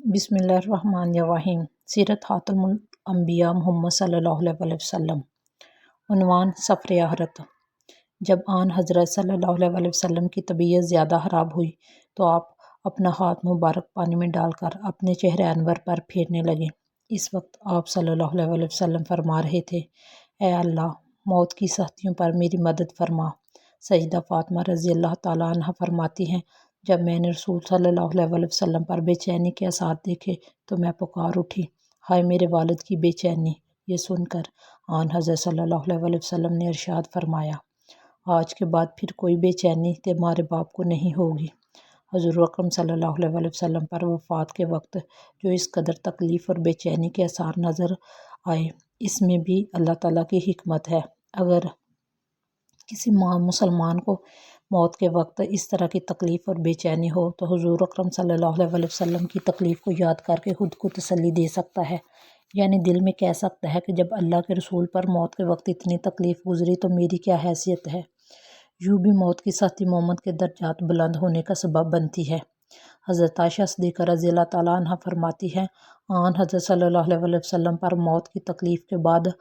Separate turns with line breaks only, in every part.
बिस्मिल्लाहिर्रहमानिर्रहीम। सीरत खातमुल अंबिया मोहम्मद सल्लल्लाहु अलैहि वसल्लम। उन्वान सफ़र आहरत। जब आन हज़रत सल्लल्लाहु अलैहि वसल्लम की तबीयत ज़्यादा ख़राब हुई तो आप अपना हाथ मुबारक पानी में डालकर अपने चेहरे अनवर पर फेरने लगे। इस वक्त आप सल्लल्लाहु अलैहि वसल्लम फरमा रहे थे, ए अल्लाह, मौत की सख्तियों पर मेरी मदद फरमा। सईदा फ़ातिमा रज़ी अल्लाह ताला अन्हा फरमाती हैं, जब मैंने रसूल सल्लल्लाहु अलैहि वसल्लम पर बेचैनी के आसार देखे तो मैं पुकार उठी, हाय मेरे वालिद की बेचैनी। ये सुनकर आन हज़रत सल्लल्लाहु अलैहि वसल्लम ने इरशाद फरमाया, आज के बाद फिर कोई बेचैनी तुम्हारे बाप को नहीं होगी। हज़ूर अकरम सल्लल्लाहु अलैहि वसल्लम पर वफ़ात के वक्त जो इस कदर तकलीफ़ और बेचैनी के आसार नज़र आए, इसमें भी अल्लाह ताला की हिकमत है। अगर किसी मुसलमान को मौत के वक्त इस तरह की तकलीफ़ और बेचैनी हो तो हुज़ूर अकरम सल्लल्लाहु अलैहि वसल्लम की तकलीफ़ को याद करके खुद को तसल्ली दे सकता है, यानी दिल में कह सकता है कि जब अल्लाह के रसूल पर मौत के वक्त इतनी तकलीफ़ गुजरी तो मेरी क्या हैसियत है। यूँ भी मौत की सख्ती मोमन के दर्जात बुलंद होने का सबब बनती है। हज़रत आयशा सिद्दीक़ा रज़ी अल्लाह ताला अन्हा फरमाती हैं, आन हज़रत सल्लल्लाहु अलैहि वसल्लम पर मौत की तकलीफ़ के बाद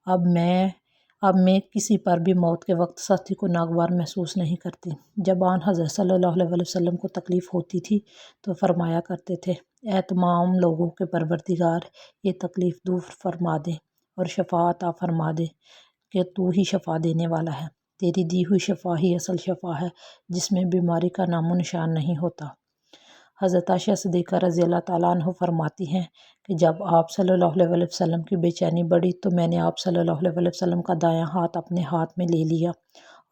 अब मैं किसी पर भी मौत के वक्त सख्ती को नागवार महसूस नहीं करती। जब आन हज़रत सल्लल्लाहु अलैहि वसल्लम को तकलीफ़ होती थी तो फरमाया करते थे, ए तमाम लोगों के परवरदिगार, ये तकलीफ़ दूर फरमा दे और शफ़ा अता फरमा दे कि तू ही शफ़ा देने वाला है। तेरी दी हुई शफ़ा ही असल शफ़ा है जिसमें बीमारी का नामो निशान नहीं होता। हज़रत आयशा सिद्दीक़ा रज़ी अल्लाह ताला अन्हा फरमाती हैं कि जब आप सल्लल्लाहु अलैहि वसल्लम की बेचैनी बढ़ी तो मैंने आप सल्लल्लाहु अलैहि वसल्लम का दायां हाथ अपने हाथ में ले लिया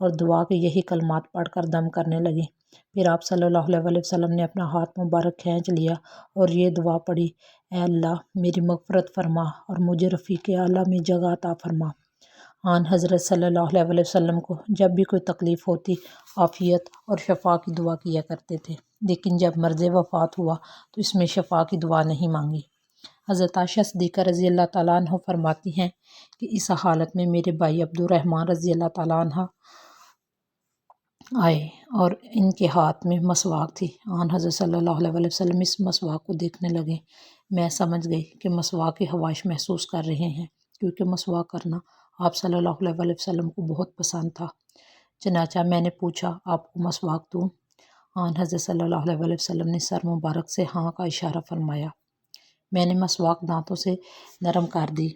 और दुआ के यही कलमात पढ़कर दम करने लगी। फिर आप सल्लल्लाहु अलैहि वसल्लम ने अपना हाथ मुबारक खींच लिया और ये दुआ पढ़ी, ए अल्लाह, मेरी मग़फ़िरत फरमा और मुझे रफ़ीक़ आला में जगह अता फरमा। आन हज़रत सल्लल्लाहु अलैहि वसल्लम को जब भी कोई तकलीफ़ होती आफ़ियत और शफ़ा की दुआ किया करते थे, लेकिन जब मर्ज़ वफ़ात हुआ तो इसमें शफ़ा की दुआ नहीं मांगी। हज़रत आयशा सिद्दीक़ा रज़ी अल्लाह ताला अन्हा फरमाती हैं कि इस हालत में मेरे भाई अब्दुर्रहमान रज़ी अल्लाह ताला अन्हा आए और इनके हाथ में मसवाक थी। आन हज़रत सल्लल्लाहु अलैहि वसल्लम इस मसवाक को देखने लगे। मैं समझ गई कि मसवाक की हवाश महसूस कर रहे हैं, क्योंकि मसवाक करना आप सल्लल्लाहु अलैहि वसल्लम को बहुत पसंद था। चनाचा मैंने पूछा, आपको मसवाक दूँ? आन हज़रत सल्लल्लाहु अलैहि वसल्लम ने सर मुबारक से हाँ का इशारा फरमाया। मैंने मसवाक दांतों से नरम कर दी।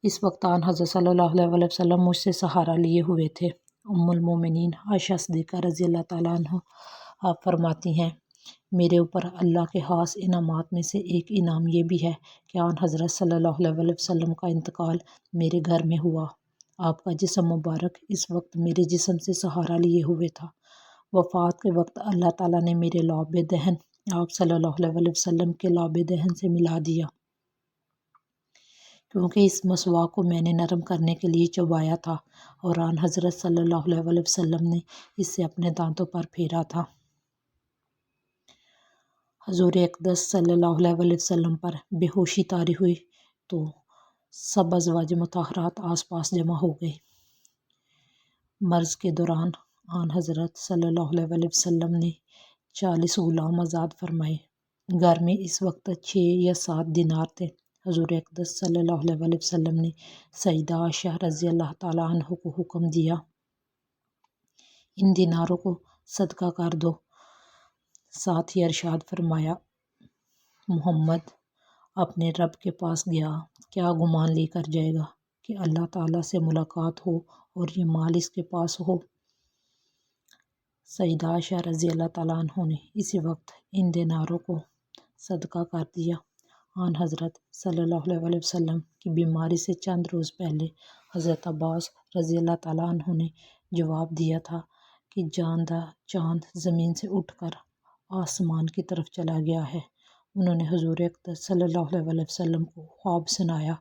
इस वक्त आन हज़रत सल्लल्लाहु अलैहि वसल्लम मुझसे सहारा लिए हुए थे। उम्मुल मोमिनीन आयशा सिद्दीक़ा रज़ी अल्लाह ताला अन्हा आप फरमाती हैं, मेरे ऊपर अल्लाह के ख़ास इनामात में से एक इनाम ये भी है कि आन हज़रत सल्लल्लाहु अलैहि वसल्लम का इंतकाल मेरे घर में हुआ। आपका जिस्म मुबारक इस वक्त मेरे जिस्म से सहारा लिए हुए था। वफ़ात के वक्त अल्लाह ताला ने मेरे लौब दहन आप सल्लल्लाहु अलैहि वसल्लम के लौब दहन से मिला दिया, क्योंकि इस मसवाक को मैंने नरम करने के लिए चबाया था और आन हज़रत सल्लल्लाहु अलैहि वसल्लम ने इससे अपने दांतों पर फेरा था। हज़ूर अक़दस सल्लल्लाहु अलैहि वसल्लम पर बेहोशी तारी हुई तो सब अज़वाज मुतहरात आस पास जमा हो गए। मर्ज़ के दौरान आन हज़रत सल्लल्लाहु अलैहि वसल्लम ने 40 ग़ुलाम आज़ाद फरमाए। घर में इस वक्त 6 या 7 दिनार थे। हज़ूर अक़दस सल्लल्लाहु अलैहि वसल्लम ने सईदा आयशा रज़ी अल्लाह ताला अन्हा को हुक्म दिया, इन दिनारों को सदका कर दो। साथ ही इरशाद फरमाया, मोहम्मद अपने रब के पास गया, क्या गुमान लेकर जाएगा कि अल्लाह ताला से मुलाकात हो और ये माल इसके पास हो। सईदा आयशा रज़ी अल्लाह ताला अन्हा ने इसी वक्त इन दिनारों को सदका कर दिया। आन हज़रत सल्लल्लाहु अलैहि वसल्लम की बीमारी से चंद रोज़ पहले हज़रत अब्बास रज़ी अल्लाह ताला अन्हु ने जवाब दिया था कि चाँद ज़मीन से उठकर आसमान की तरफ चला गया है। उन्होंने हुज़ूर अक़दस सल्लल्लाहु अलैहि वसल्लम को ख्वाब सुनाया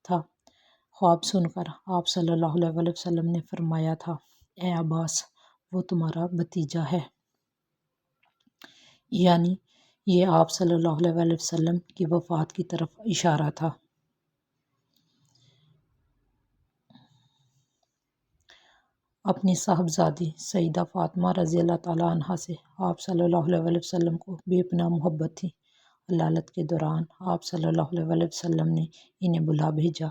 था। ख्वाब सुनकर आप सल्लल्लाहु अलैहि वसल्लम ने फरमाया था, ए अब्बास, वो तुम्हारा भतीजा है, यानी ये आप सल्लल्लाहु अलैहि वसल्लम की वफ़ात की तरफ इशारा था। अपनी साहबजादी सईदा फ़ातिमा रज़ी अल्लाह ताला अन्हा से आप सल्लल्लाहु अलैहि वसल्लम को बेपनाह मोहब्बत थी। علالت کے دوران آپ صلی اللہ علیہ وسلم نے انہیں بلا بھیجا۔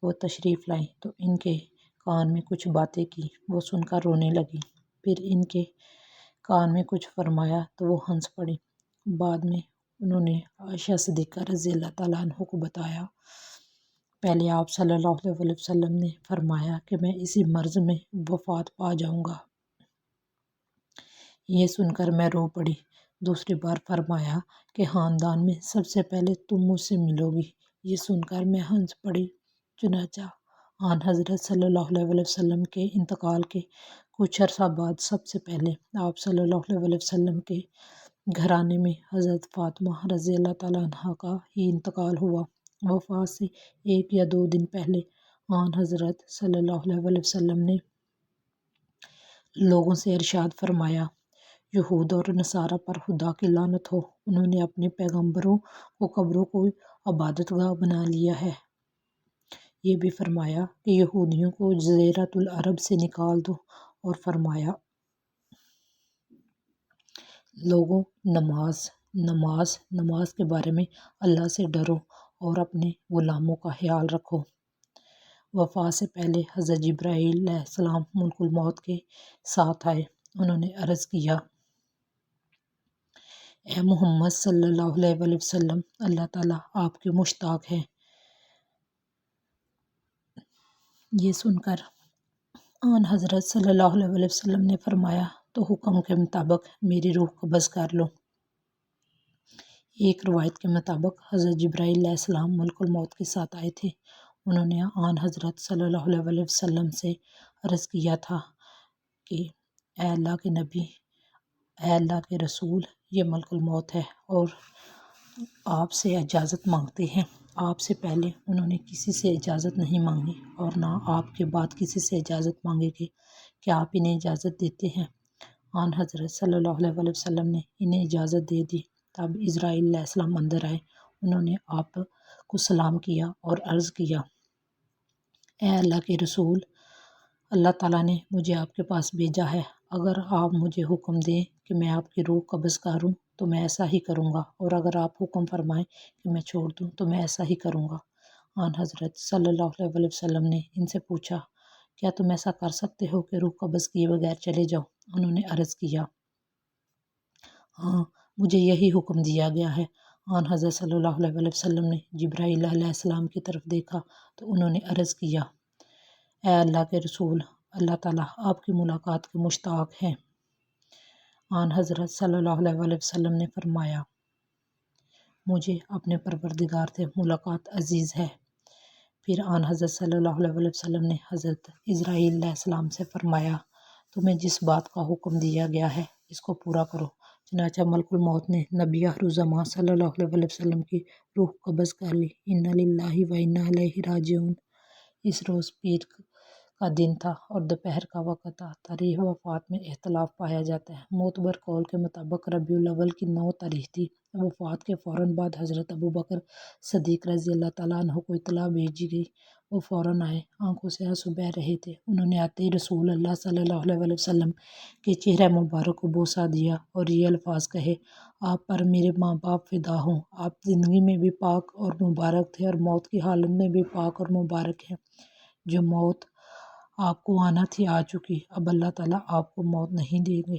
وہ تشریف لائیں تو ان کے کان میں کچھ باتیں کی، وہ سن کر رونے لگیں۔ پھر ان کے کان میں کچھ فرمایا تو وہ ہنس پڑیں۔ بعد میں انہوں نے عائشہ صدیقہ رضی اللہ تعالیٰ عنہ کو بتایا، پہلے آپ صلی اللہ علیہ وسلم نے فرمایا کہ میں اسی مرض میں وفات پا جاؤں گا۔ یہ سن کر میں رو پڑی۔ دوسری بار فرمایا کہ خاندان میں سب سے پہلے تم مجھ سے ملو گی۔ یہ سن کر میں ہنس پڑی۔ چنانچہ آن حضرت صلی اللہ علیہ وسلم کے انتقال کے کچھ عرصہ بعد سب سے پہلے آپ صلی اللہ علیہ وسلم کے گھرانے میں حضرت فاطمہ رضی اللہ تعالیٰ عنہ کا ہی انتقال ہوا۔ وفات سے 1 یا 2 دن پہلے آن حضرت صلی اللہ علیہ وسلم نے لوگوں سے ارشاد فرمایا، یہود اور نصارہ پر خدا کی لعنت ہو، انہوں نے اپنے پیغمبروں کو قبروں کو عبادت گاہ بنا لیا ہے۔ یہ بھی فرمایا کہ یہودیوں کو جزیرۃ العرب سے نکال دو، اور فرمایا، لوگوں نماز کے بارے میں اللہ سے ڈرو اور اپنے غلاموں کا خیال رکھو۔ وفات سے پہلے حضرت جبرائیل علیہ السلام ملک الموت کے ساتھ آئے۔ انہوں نے عرض کیا، اے محمد صلی اللہ علیہ وسلم، اللہ تعالیٰ آپ کے مشتاق ہے۔ یہ سن کر آن حضرت صلی اللہ علیہ وسلم نے فرمایا، تو حکم کے مطابق میری روح قبض کر لو۔ ایک روایت کے مطابق حضرت جبرائیل علیہ السلام ملک الموت کے ساتھ آئے تھے۔ انہوں نے آن حضرت صلی اللہ علیہ وسلم سے عرض کیا تھا کہ اے اللہ کے نبی، اے اللہ کے رسول، یہ ملک الموت ہے اور آپ سے اجازت مانگتے ہیں۔ آپ سے پہلے انہوں نے کسی سے اجازت نہیں مانگی اور نہ آپ کے بعد کسی سے اجازت مانگے گے، کہ آپ انہیں اجازت دیتے ہیں؟ آن حضرت صلی اللہ علیہ وسلم نے انہیں اجازت دے دی۔ تب اسرائیل علیہ السلام اندر آئے۔ انہوں نے آپ کو سلام کیا اور عرض کیا، اے اللہ کے رسول، اللہ تعالیٰ نے مجھے آپ کے پاس بھیجا ہے۔ اگر آپ مجھے حکم دیں کہ میں آپ کی روح قبض کروں تو میں ایسا ہی کروں گا، اور اگر آپ حکم فرمائیں کہ میں چھوڑ دوں تو میں ایسا ہی کروں گا۔ آن حضرت صلی اللہ علیہ وسلم نے ان سے پوچھا، کیا تم ایسا کر سکتے ہو کہ روح قبض کیے بغیر چلے جاؤ؟ انہوں نے عرض کیا، ہاں، مجھے یہی حکم دیا گیا ہے۔ آن حضرت صلی اللہ علیہ وسلم نے جبرائیل علیہ السلام کی طرف دیکھا تو انہوں نے عرض کیا، اے اللہ کے رسول، اللہ تعالیٰ آپ کی ملاقات کے مشتاق ہیں۔ آن حضرت صلی اللہ علیہ وسلم نے فرمایا، مجھے اپنے پروردگار سے ملاقات عزیز ہے۔ پھر آن حضرت صلی اللہ علیہ وسلم نے حضرت اسرائیل علیہ السلام سے فرمایا، تمہیں جس بات کا حکم دیا گیا ہے اس کو پورا کرو۔ چنانچہ ملک الموت نے نبی آخرالزماں صلی اللہ علیہ وسلم کی روح قبض کر لی۔ انا للہ و انا الیہ راجعون۔ اس روز پیر کا دن تھا اور دوپہر کا وقت تھا۔ تاریخ وفات میں اختلاف پایا جاتا ہے۔ معتبر قول کے مطابق ربیع الاول کی 9 تاریخ تھی۔ وفات کے فوراً بعد حضرت ابوبکر صدیق رضی اللہ تعالیٰ عنہ کو اطلاع بھیجی گئی۔ وہ فوراً آئے، آنکھوں سے آنسو بہہ رہے تھے۔ انہوں نے آتے ہی رسول اللہ صلی اللہ علیہ وسلم کے چہرہ مبارک کو بوسہ دیا اور یہ الفاظ کہے، آپ پر میرے ماں باپ فدا ہوں، آپ زندگی میں بھی پاک اور مبارک تھے اور موت کی حالت میں بھی پاک اور مبارک ہیں۔ جو موت آپ کو آنا تھی آ چکی، اب اللہ تعالیٰ آپ کو موت نہیں دیں گے۔